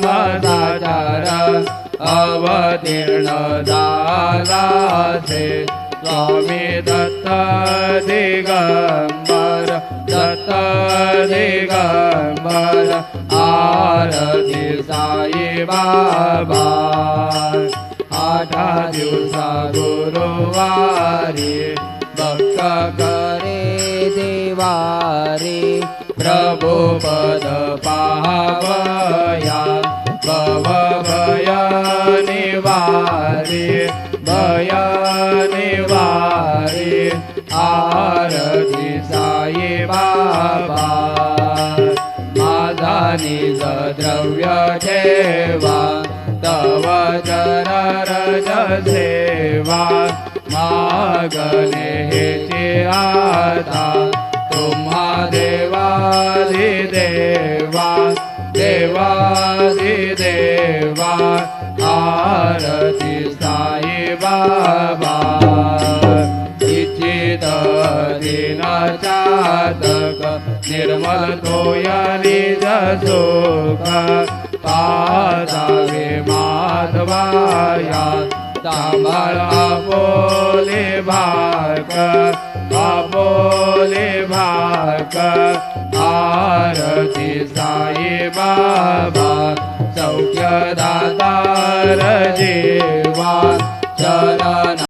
सदाचार अवतीर्ण झाला से स्वामी दत्त दिगंबर दत्त दिगंबर आरती साई बाबा 8 दिवसा गुरुवारी भक्त करे देवारी प्रभु पद पावया भव भय निवारी भय निवारी आरती साई बाबा माझा निज द्रव्य ठेवा तव चरण रज सेवा मागणे हेचे आता तुम्हा देवादि देवा देवादि देवा आरती साई बाबा इच्छित दिन चातक निर्मल तोया निज सुख पादावे माधवाया सांभाळ आपोले भाक आपोले भाक आरती साई बाबा सौख्य दातार जीवा चरण